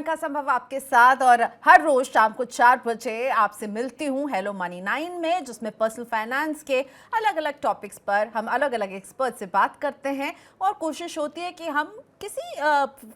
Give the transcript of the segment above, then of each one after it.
प्रियंका संभव आपके साथ और हर रोज शाम को 4 बजे आपसे मिलती हूँ हेलो मनी 9 में, जिसमें पर्सनल फाइनेंस के अलग अलग टॉपिक्स पर हम अलग अलग एक्सपर्ट से बात करते हैं और कोशिश होती है कि हम किसी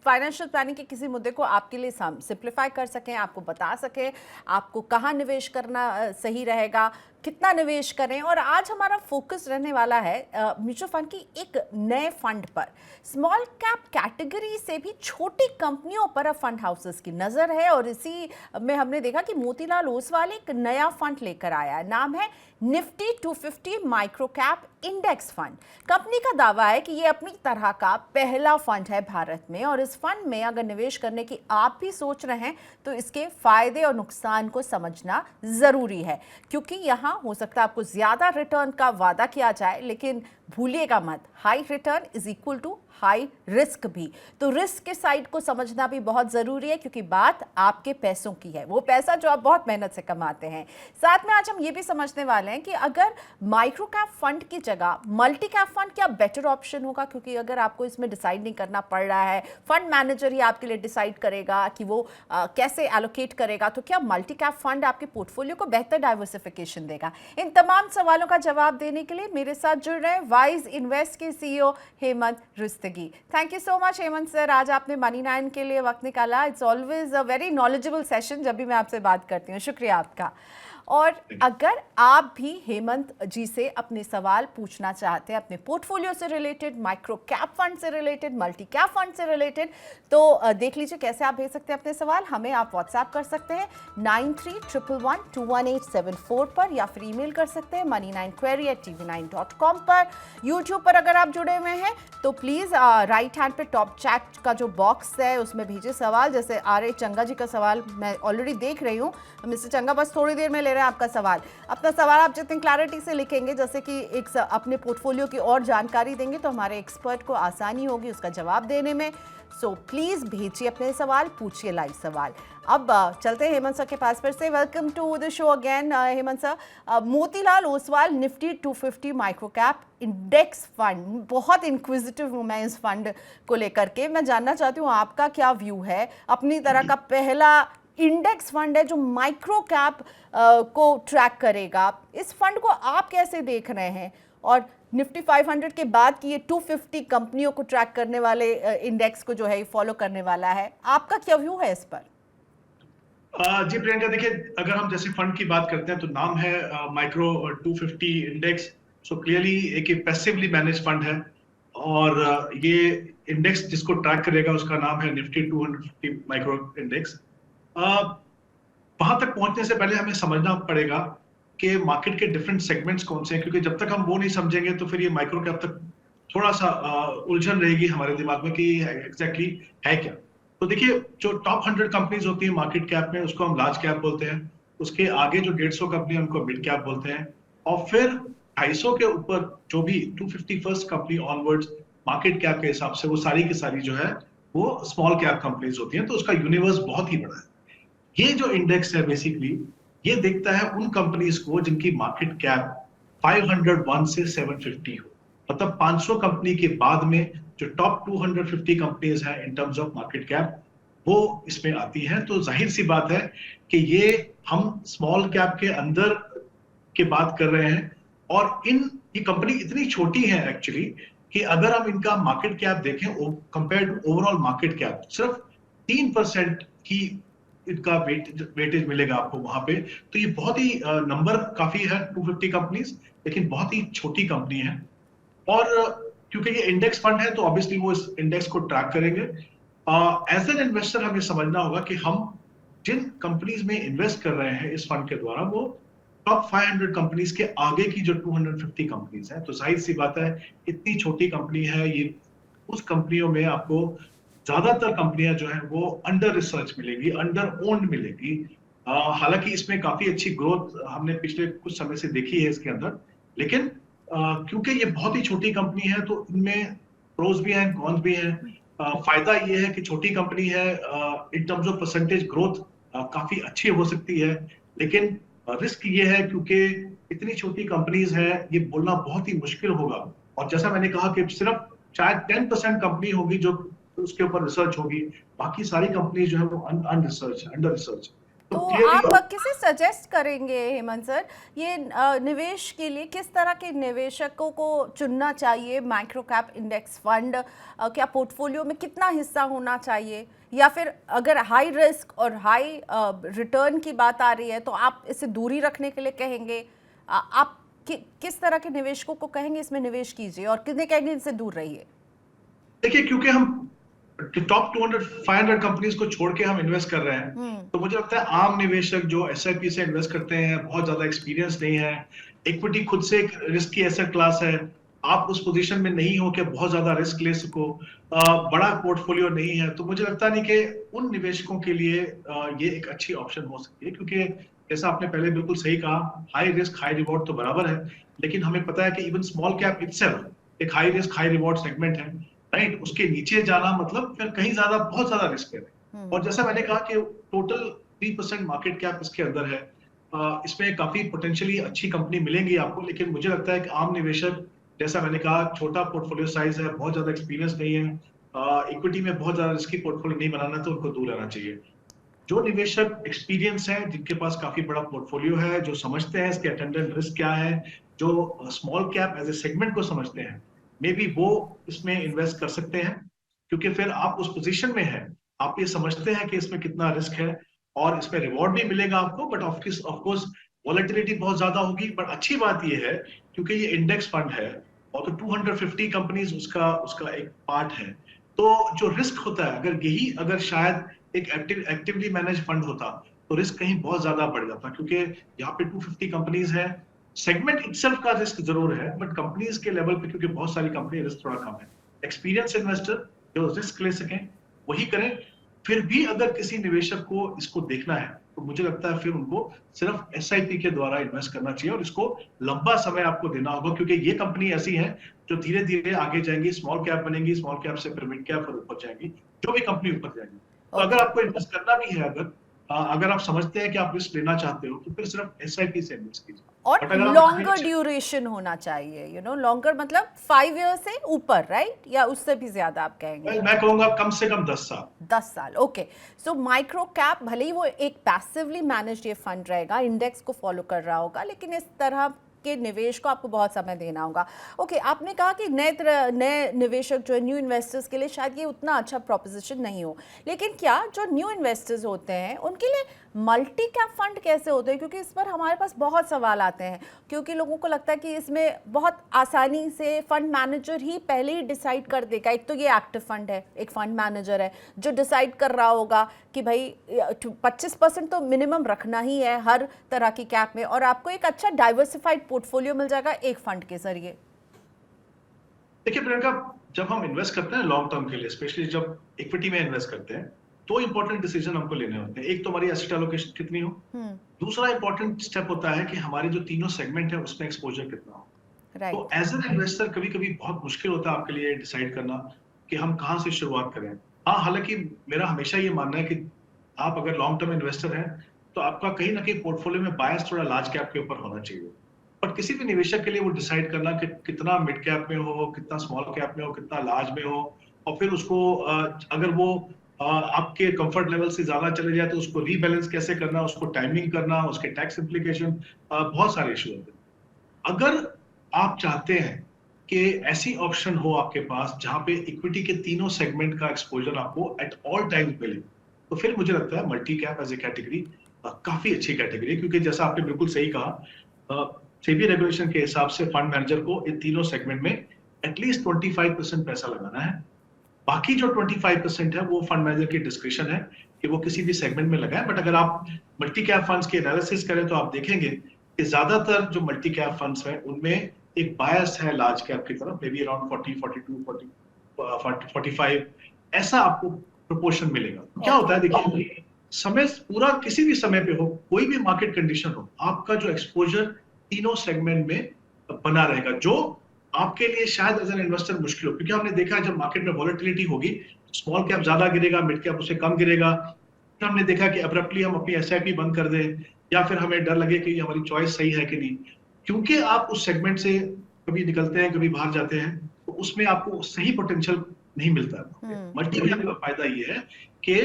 फाइनेंशियल प्लानिंग के किसी मुद्दे को आपके लिए सिंप्लीफाई कर सकें, आपको बता सकें आपको कहाँ निवेश करना सही रहेगा, कितना निवेश करें। और आज हमारा फोकस रहने वाला है म्यूचुअल फंड की एक नए फंड पर। स्मॉल कैप कैटेगरी से भी छोटी कंपनियों पर अब फंड हाउसेस की नज़र है और इसी में हमने देखा कि मोतीलाल ओसवाल एक नया फंड लेकर आया है। नाम है Nifty 250 micro cap index fund. Company का दावा है कि ये अपनी तरह का पहला फंड है भारत में और इस फंड में अगर निवेश करने की आप भी सोच रहे हैं तो इसके फायदे और नुकसान को समझना जरूरी है, क्योंकि यहाँ हो सकता है आपको ज्यादा रिटर्न का वादा किया जाए, लेकिन भूलिएगा मत, high return is equal to high risk भी। तो रिस्क के साइड को समझना भी बहुत जरूरी है, क्योंकि बात आपके पैसों की है, वो पैसा जो आप बहुत मेहनत से कमाते हैं। साथ में आज हम ये भी समझने वाले हैं कि अगर माइक्रो कैप फंड की जगह मल्टी कैप फंड क्या बेटर ऑप्शन होगा, क्योंकि अगर आपको इसमें डिसाइड नहीं करना पड़ रहा है, फंड मैनेजर ही आपके लिए डिसाइड करेगा कि वो कैसे एलोकेट करेगा, तो क्या मल्टी कैप फंड आपके पोर्टफोलियो को बेहतर डाइवर्सिफिकेशन देगा। इन तमाम सवालों का जवाब देने के लिए मेरे साथ जुड़ रहे हैं वाइज इन्वेस्ट के CEO Hemant Rustagi. Thank you so much Hemant sir, आज आपने मनी 9 के लिए वक्त निकाला। It's always a very knowledgeable session जब भी मैं आपसे बात करती हूँ, शुक्रिया आपका। और अगर आप भी हेमंत जी से अपने सवाल पूछना चाहते हैं अपने पोर्टफोलियो से रिलेटेड, माइक्रो कैप फंड से रिलेटेड, मल्टी कैप फंड से रिलेटेड, तो देख लीजिए कैसे आप भेज सकते हैं अपने सवाल। हमें आप व्हाट्सएप कर सकते हैं 9311211874 पर, या फिर ईमेल कर सकते हैं money9query@tv9.com पर। यूट्यूब पर अगर आप जुड़े हुए हैं तो प्लीज़ राइट हैंड पे टॉप चैट का जो बॉक्स है उसमें भेजिए सवाल। जैसे आर ए चंगा जी का सवाल मैं ऑलरेडी देख रही हूँ। मिस्टर चंगा बस थोड़ी देर में ले रहे हैं आपका सवाल। अपना सवाल आप जितनी क्लैरिटी से लिखेंगे, जैसे कि एक अपने पोर्टफोलियो की और जानकारी देंगे, तो हमारे एक्सपर्ट को आसानी होगी उसका जवाब देने में। सो प्लीज़ भेजिए अपने सवाल, पूछिए लाइव सवाल। अब चलते हैं हेमंत सर के पास फिर से। Welcome to the show again Hemant sir. Motilal Oswal Nifty 250 micro cap index fund, बहुत इंक्विजिटिव हूँ मैं इस फंड को लेकर के। मैं जानना चाहती हूँ आपका क्या व्यू है। अपनी तरह का पहला इंडेक्स फंड है जो माइक्रो कैप को ट्रैक करेगा। इस फंड को आप कैसे देख रहे हैं, और निफ्टी 500 के बाद की ये 250 कंपनियों को ट्रैक करने वाले इंडेक्स को जो है फॉलो करने वाला है, आपका क्या व्यू है इस पर? जी प्रियंका, देखिए अगर हम जैसे फंड की बात करते हैं तो नाम है माइक्रो 250 इंडेक्स। सो क्लियरली एक पैसिवली मैनेज फंड है और ये इंडेक्स जिसको ट्रैक करेगा उसका नाम है निफ्टी 250 माइक्रो इंडेक्स। वहां तक पहुंचने से पहले हमें समझना पड़ेगा कि मार्केट के डिफरेंट सेगमेंट्स कौन से हैं, क्योंकि जब तक हम वो नहीं समझेंगे तो फिर ये माइक्रो कैप तक थोड़ा सा उलझन रहेगी हमारे दिमाग में कि एग्जैक्टली है क्या। तो देखिए जो टॉप 100 कंपनीज होती है मार्केट कैप में उसको हम लार्ज कैप बोलते हैं, उसके आगे जो 150 कंपनी उनको मिड कैप बोलते हैं, और फिर 250 के ऊपर जो भी 251st company onwards market cap के हिसाब से वो सारी की सारी जो है वो स्मॉल कैप कंपनीज होती हैं। तो उसका यूनिवर्स बहुत ही बड़ा है। ये जो इंडेक्स है बेसिकली ये देखता है उन कंपनीज को जिनकी मार्केट कैप 501 से 750 हो, मतलब 500 कंपनी के बाद में जो टॉप 250 कंपनीज हैं in terms of market cap वो इसमें आती हैं। तो जाहिर सी बात है कि ये हम स्मॉल कैप के अंदर की बात कर रहे हैं, और ये कंपनी इतनी छोटी है एक्चुअली कि अगर हम इनका मार्केट कैप देखें compare to overall market cap, सिर्फ 3% की इनका वेटेज मिलेगा आपको वहां पे। तो ये बहुत ही नंबर काफी है 250 कंपनीज, लेकिन बहुत ही छोटी कंपनी है। और क्योंकि ये इंडेक्स फंड है तो ऑब्वियसली वो इस इंडेक्स को ट्रैक करेंगे। एज एन इन्वेस्टर हमें समझना होगा कि हम जिन कंपनीज में इन्वेस्ट कर रहे हैं इस फंड के द्वारा वो टॉप 500 कंपनीज के आगे की जो 250 कंपनीज हैं। तो जाहिर सी बात है इतनी छोटी कंपनी है ये, उस कंपनियों में आपको ज्यादातर कंपनियां जो है वो अंडर रिसर्च मिलेगी, अंडर ओन्ड मिलेगी। हालांकि इसमें काफी अच्छी ग्रोथ हमने पिछले कुछ समय से देखी है इसके अंदर, लेकिन क्योंकि ये बहुत ही छोटी कंपनी है तो इनमें प्रोज भी हैं कॉन्स भी हैं। फायदा ये है कि छोटी कंपनी है, in terms of percentage growth काफी अच्छी हो सकती है, लेकिन रिस्क ये है क्योंकि इतनी छोटी कंपनीज है ये बोलना बहुत ही मुश्किल होगा। और जैसा मैंने कहा कि सिर्फ शायद 10% कंपनी होगी जो तो उसके ऊपर रिसर्च होगी। बाकी सारी कंपनी जो है वो अनरिसर्च, अंडर रिसर्च। तो तो आप क्लियरली किसे सजेस्ट करेंगे हेमंत सर, ये निवेश के लिए किस तरह के निवेशकों को चुनना चाहिए? माइक्रो कैप इंडेक्स फंड क्या पोर्टफोलियो में कितना हिस्सा होना चाहिए, या फिर अगर हाई रिस्क और हाई रिटर्न की बात आ रही है तो आप इसे दूरी रखने के लिए कहेंगे? आप किस तरह के निवेशकों को कहेंगे इसमें निवेश कीजिए, और कितने कहेंगे इनसे दूर रहिए? देखिए, क्योंकि हम टॉप 200-500 कंपनीज को छोड़ के हम इन्वेस्ट कर रहे हैं, तो मुझे लगता है आम निवेशक जो एसआईपी से इन्वेस्ट करते हैं, बहुत ज्यादा एक्सपीरियंस नहीं है, इक्विटी खुद से एक रिस्की एसेट क्लास है, आप उस पोजीशन में नहीं हो कि बहुत ज्यादा रिस्क ले सको, बड़ा पोर्टफोलियो नहीं है, तो मुझे लगता नहीं कि उन निवेशकों के लिए ये एक अच्छी ऑप्शन हो सकती है। क्योंकि जैसा आपने पहले बिल्कुल सही कहा, हाई रिस्क हाई रिवॉर्ड तो बराबर है, लेकिन हमें पता है कि इवन स्मॉल कैप इटसेल्फ एक high risk high reward segment है, राइट? उसके नीचे जाना मतलब फिर कहीं ज्यादा बहुत ज्यादा रिस्क है। और जैसा मैंने कहा कि टोटल 3% मार्केट कैप इसके अंदर है, इसमें काफी पोटेंशियली अच्छी कंपनी मिलेंगी आपको, लेकिन मुझे लगता है कि आम निवेशक, जैसा मैंने कहा, छोटा पोर्टफोलियो साइज है, बहुत ज्यादा एक्सपीरियंस नहीं है, इक्विटी में बहुत ज्यादा रिस्की पोर्टफोलियो नहीं बनाना, तो उनको दूर रहना चाहिए। जो निवेशक एक्सपीरियंस है, जिनके पास काफी बड़ा पोर्टफोलियो है, जो समझते हैं इसके अटेंडेंट रिस्क क्या है, जो small cap as a segment को समझते हैं, मे बी वो इसमें इन्वेस्ट कर सकते हैं। क्योंकि फिर आप उस पोजीशन में हैं, आप ये समझते हैं कि इसमें कितना रिस्क है और इसमें रिवॉर्ड भी मिलेगा आपको, बट ऑफकोर्स वॉलेटिलिटी बहुत ज्यादा होगी। बट अच्छी बात ये है, क्योंकि ये इंडेक्स फंड है और तो 250 कंपनीज उसका उसका एक पार्ट है, तो जो रिस्क होता है, अगर शायद एक एक्टिवली मैनेज फंड होता, तो रिस्क कहीं बहुत ज्यादा बढ़ जाता, क्योंकि यहाँ पे 250 कंपनीज है। सेगमेंट इटसेल्फ का रिस्क जरूर है, बट कंपनीज के लेवल पे क्योंकि बहुत सारी कंपनी, रिस्क थोड़ा कम है। एक्सपीरियंस इन्वेस्टर जो रिस्क ले सकें वही करें। फिर भी अगर किसी निवेशक को इसको देखना है, तो मुझे लगता है फिर उनको सिर्फ एसआईपी के द्वारा इन्वेस्ट करना चाहिए, और इसको लंबा समय आपको देना होगा, क्योंकि ये कंपनी ऐसी है जो धीरे धीरे आगे जाएंगी, स्मॉल कैप बनेंगी, स्मॉल कैप से फिर मिड कैप और ऊपर जाएंगी, जो भी कंपनी ऊपर जाएगी। तो अगर आपको इन्वेस्ट करना भी है, अगर आप समझते हैं कि आप रिस्क लेना चाहते हो, तो फिर सिर्फ एसआईपी से इन्वेस्ट कीजिए। और लॉन्गर ड्यूरेशन होना चाहिए, लॉन्गर मतलब 5 ईयर से ऊपर, राइट? या उससे भी ज्यादा आप कहेंगे? मैं कहूंगा कम से कम 10 साल। 10 साल, ओके। सो माइक्रो कैप भले ही वो एक पैसिवली मैनेज्ड ये फंड रहेगा, इंडेक्स को फॉलो कर रहा होगा, लेकिन इस तरह के निवेश को आपको बहुत समय देना होगा। ओके, आपने कहा कि नए निवेशक जो है, न्यू इन्वेस्टर्स के लिए शायद ये उतना अच्छा प्रोपोजिशन नहीं हो, लेकिन क्या जो न्यू इन्वेस्टर्स होते हैं उनके लिए मल्टी कैप फंड कैसे होते हैं? क्योंकि इस पर हमारे पास बहुत सवाल आते हैं, क्योंकि लोगों को लगता है कि इसमें बहुत आसानी से फंड मैनेजर ही पहले ही डिसाइड कर देगा। एक तो ये एक्टिव फंड है, एक फंड मैनेजर है जो डिसाइड कर रहा होगा कि भाई 25% तो मिनिमम रखना ही है हर तरह की कैप में, और आपको एक अच्छा डाइवर्सिफाइड पोर्टफोलियो मिल जाएगा एक फंड के जरिए। देखिए प्रियंका, जब हम इन्वेस्ट करते हैं लॉन्ग टर्म के लिए, स्पेशली जब इक्विटी में इन्वेस्ट करते हैं, दो इंपॉर्टेंट डिसीजन हमको लेने होते हैं। एक तो हमारी एसेट एलोकेशन कितनी हो, दूसरा इंपॉर्टेंट स्टेप होता है कि हमारे जो तीनों सेगमेंट है उसमें एक्सपोजर कितना हो। तो एज एन इन्वेस्टर कभी कभी बहुत मुश्किल होता है आपके लिए डिसाइड करना कि हम कहाँ से शुरुआत करें। हाँ, हालांकि मेरा हमेशा ये मानना है कि आप अगर लॉन्ग टर्म इन्वेस्टर हैं, तो आपका कहीं ना कहीं पोर्टफोलियो में बायस थोड़ा लार्ज कैप के ऊपर होना चाहिए। पर किसी भी निवेशक के लिए वो डिसाइड करना कि कितना मिड कैप में हो, कितना स्मॉल कैप में हो, कितना लार्ज में हो, और फिर उसको अगर वो आपके कंफर्ट लेवल से ज्यादा चले जाए तो उसको रीबैलेंस कैसे करना, उसको टाइमिंग करना, उसके टैक्स इम्प्लीकेशन, बहुत सारे इशू होते हैं। अगर आप चाहते हैं कि ऐसी ऑप्शन हो आपके पास जहां पे इक्विटी के तीनों सेगमेंट का एक्सपोजर आपको एट ऑल टाइम्स मिले, तो फिर मुझे लगता है multi cap as a category काफी अच्छी कैटेगरी है। क्योंकि जैसा आपने बिल्कुल सही कहा, सेबी रेगुलेशन के हिसाब से फंड मैनेजर को इन तीनों सेगमेंट में एटलीस्ट 25% पैसा लगाना है। बाकी जो 25% है वो फंड मैनेजर की डिस्क्रिप्शन है कि वो किसी भी सेगमेंट में लगाए। बट अगर आप मल्टी कैप फंड्स के एनालिसिस करें तो आप देखेंगे कि ज्यादातर जो मल्टी कैप फंड्स हैं उनमें एक बायस है लार्ज कैप की तरफ, मे बी अराउंड 40, 42, 45 ऐसा आपको प्रोपोर्शन मिलेगा। क्या होता है, देखिए, समय पूरा किसी भी समय पे हो, कोई भी मार्केट कंडीशन हो, आपका जो एक्सपोजर तीनों सेगमेंट में बना रहेगा, जो आपके लिए शायद एज एन इन्वेस्टर मुश्किल हो। क्योंकि हमने देखा है जब मार्केट में वॉलेटिलिटी होगी, स्मॉल कैप ज्यादा गिरेगा, मिड कैप उससे कम गिरेगा। फिर हमने देखा कि अब्रप्टली हम अपनी एसआईपी बंद कर दें, या फिर हमें डर लगे कि हमारी चॉइस सही है कि नहीं। क्योंकि आप उस सेगमेंट से कभी निकलते हैं, कभी बाहर जाते हैं, तो उसमें आपको सही पोटेंशियल नहीं मिलता है। मल्टी कैप का फायदा ये है कि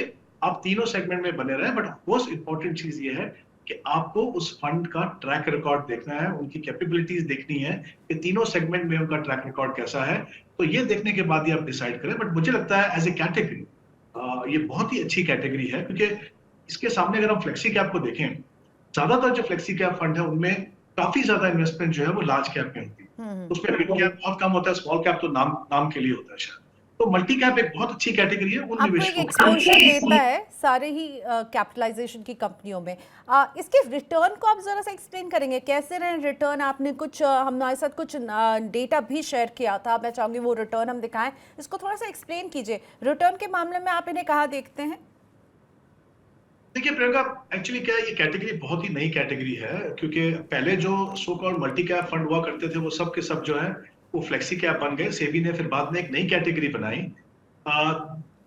आप तीनों सेगमेंट में बने रहे, बट मोस्ट इंपॉर्टेंट चीज ये है कि आपको उस फंड का ट्रैक रिकॉर्ड देखना है, उनकी कैपेबिलिटीज देखनी है कि तीनों सेगमेंट में उनका ट्रैक रिकॉर्ड कैसा है। तो ये देखने के बाद ही आप डिसाइड करें। बट मुझे लगता है एज ए कैटेगरी ये बहुत ही अच्छी कैटेगरी है, क्योंकि इसके सामने अगर हम फ्लेक्सी कैप को देखें, ज्यादातर जो फ्लेक्सी कैप फंड है उनमें काफी ज्यादा इन्वेस्टमेंट जो है वो लार्ज कैप में होती है, उसमें मिड कैप बहुत कम होता है, स्मॉल कैप तो नाम नाम के लिए होता है शायद। तो मल्टी कैप एक बहुत अच्छी कैटेगरी है उन आपको एक निवेशकों एक्सपोजर देता है सारे ही कैपिटलाइजेशन की कंपनियों में। इसके रिटर्न को आप जरा सा एक्सप्लेन करेंगे, कैसे रहे रिटर्न? आपने कुछ हमारे साथ कुछ डेटा भी शेयर किया था, मैं चाहूंगी वो रिटर्न हम दिखाएं, इसको थोड़ा सा एक्सप्लेन कीजिए। रिटर्न के मामले में आप इन्हें कहाँ देखते हैं? देखिए प्रियंका, एक्चुअली क्या है, ये कैटेगरी बहुत ही नई कैटेगरी है, क्योंकि पहले जो so called multi cap fund हुआ करते थे वो सब के सब जो है वो फ्लेक्सी कैप बन गए। सेबी ने फिर बाद में एक नई कैटेगरी बनाई।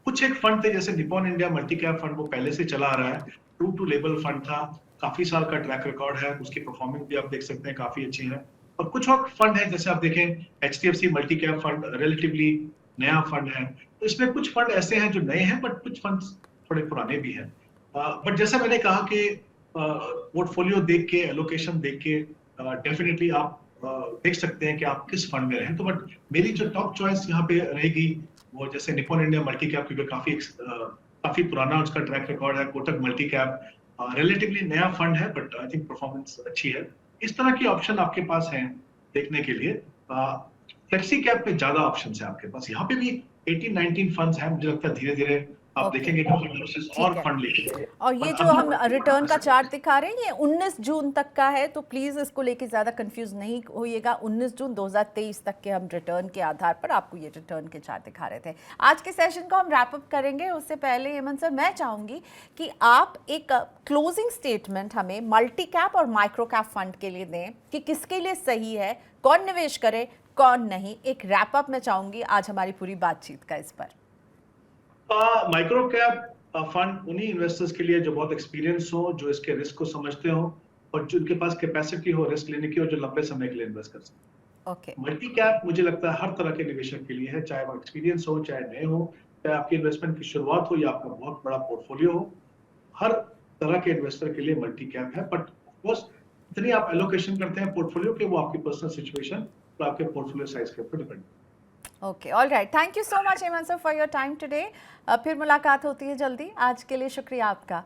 कुछ एक फंड थे जैसे Nippon India multi cap fund, वो पहले से चला आ रहा है, ट्रू टू लेबल फंड था, काफी साल का ट्रैक रिकॉर्ड है, उसकी परफॉर्मेंस भी आप देख सकते हैं काफी अच्छी है। और कुछ और फंड है जैसे आप देखें HDFC multi cap fund relatively नया फंड है। तो इसमें कुछ फंड ऐसे हैं जो नए हैं, बट कुछ फंड थोड़े पुराने भी हैं। बट जैसा मैंने कहा कि पोर्टफोलियो देख के, एलोकेशन देख के डेफिनेटली आप देख सकते हैं कि आप किस फंड में रहें। तो बट मेरी जो टॉप चॉइस यहाँ पे रहेगी वो जैसे निप्पॉन इंडिया मल्टी कैप, क्योंकि काफी पुराना उसका ट्रैक रिकॉर्ड है। कोटक मल्टी कैप रिलेटिवली नया फंड है, बट आई थिंक परफॉर्मेंस अच्छी है। इस तरह की ऑप्शन आपके पास हैं देखने के लिए। फ्लेक्सी कैप में ज्यादा ऑप्शन है आपके पास, यहाँ पे भी 18-19 फंड्स हैं। मुझे लगता है धीरे धीरे आप देखेंगे कि और फंड लेके। और ये जो हम रिटर्न का चार्ट दिखा रहे हैं ये 19 जून तक का है, तो प्लीज़ इसको लेके ज़्यादा कंफ्यूज नहीं होइएगा। 19 जून 2023 तक के हम रिटर्न के आधार पर आपको ये रिटर्न के चार्ट दिखा रहे थे। आज के सेशन को हम रैप अप करेंगे, उससे पहले हेमंत सर मैं चाहूँगी कि आप एक क्लोजिंग स्टेटमेंट हमें मल्टी कैप और माइक्रो कैप फंड के लिए दें कि किसके लिए सही है, कौन निवेश करे कौन नहीं। एक रैप अप मैं चाहूँगी आज हमारी पूरी बातचीत का इस पर। माइक्रो कैप फंड उन्हीं इन्वेस्टर्स के लिए जो बहुत एक्सपीरियंस हो, जो इसके रिस्क को समझते हो और जो उनके पास कैपेसिटी हो रिस्क लेने की और जो लंबे समय के लिए इन्वेस्ट कर सके। ओके। मल्टी कैप मुझे लगता है हर तरह के निवेशक के लिए है, चाहे वो एक्सपीरियंस हो, चाहे नए हो, चाहे आपकी इन्वेस्टमेंट की शुरुआत हो या आपका बहुत बड़ा पोर्टफोलियो हो, हर तरह के इन्वेस्टर के लिए मल्टी कैप है। बट ऑफकोर्स इतनी आप एलोकेशन करते हैं पोर्टफोलियो के, वो आपकी पर्सनल सिचुएशन और आपके पोर्टफोलियो साइज के ऊपर depend. Okay, all right, thank you so much Hemant sir for your time today. फिर मुलाकात होती है जल्दी, आज के लिए शुक्रिया आपका।